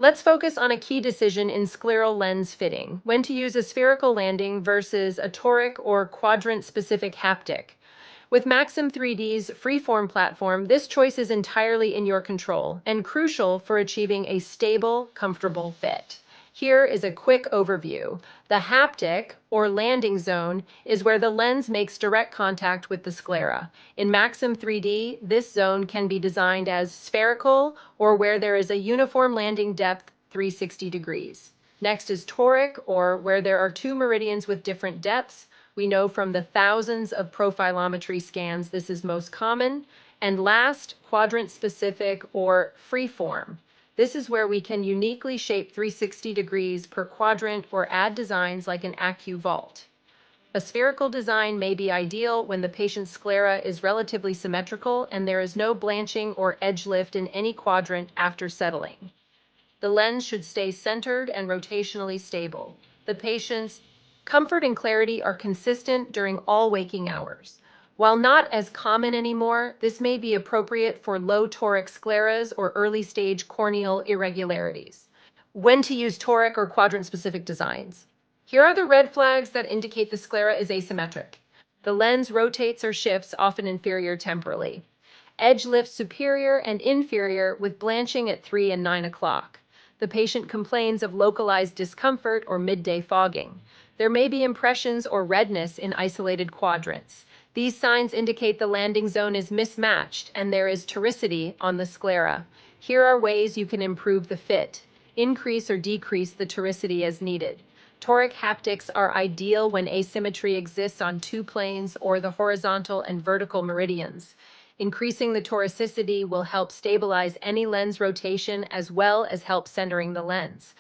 Let's focus on a key decision in scleral lens fitting, when to use a spherical landing versus a toric or quadrant-specific haptic. With Maxim 3D's freeform platform, this choice is entirely in your control and crucial for achieving a stable, comfortable fit. Here is a quick overview. The haptic, or landing zone, is where the lens makes direct contact with the sclera. In Maxim 3D, this zone can be designed as spherical or where there is a uniform landing depth 360 degrees. Next is toric, or where there are two meridians with different depths. We know from the thousands of profilometry scans this is most common. And last, quadrant-specific or freeform. This is where we can uniquely shape 360 degrees per quadrant or add designs like an AccuVault. A spherical design may be ideal when the patient's sclera is relatively symmetrical and there is no blanching or edge lift in any quadrant after settling. The lens should stay centered and rotationally stable. The patient's comfort and clarity are consistent during all waking hours. While not as common anymore, this may be appropriate for low toric scleras or early-stage corneal irregularities. When to use toric or quadrant-specific designs. Here are the red flags that indicate the sclera is asymmetric. The lens rotates or shifts, often inferior temporally. Edge lifts superior and inferior with blanching at 3 and 9 o'clock. The patient complains of localized discomfort or midday fogging. There may be impressions or redness in isolated quadrants. These signs indicate the landing zone is mismatched and there is toricity on the sclera. Here are ways you can improve the fit. Increase or decrease the toricity as needed. Toric haptics are ideal when asymmetry exists on two planes or the horizontal and vertical meridians. Increasing the toricity will help stabilize any lens rotation as well as help centering the lens.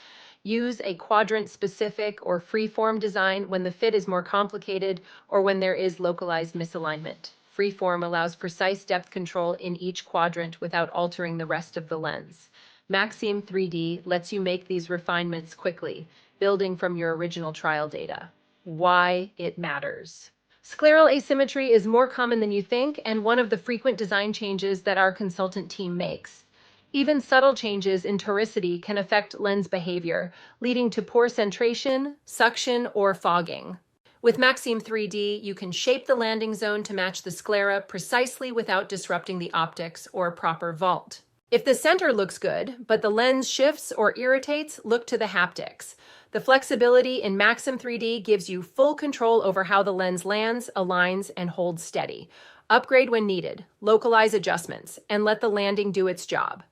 Use a quadrant-specific or freeform design when the fit is more complicated or when there is localized misalignment. Freeform allows precise depth control in each quadrant without altering the rest of the lens. Maxim 3D lets you make these refinements quickly, building from your original trial data. Why it matters. Scleral asymmetry is more common than you think and one of the frequent design changes that our consultant team makes. Even subtle changes in toricity can affect lens behavior, leading to poor centration, suction, or fogging. With Maxim 3D, you can shape the landing zone to match the sclera precisely without disrupting the optics or proper vault. If the center looks good, but the lens shifts or irritates, look to the haptics. The flexibility in Maxim 3D gives you full control over how the lens lands, aligns, and holds steady. Upgrade when needed, localize adjustments, and let the landing do its job.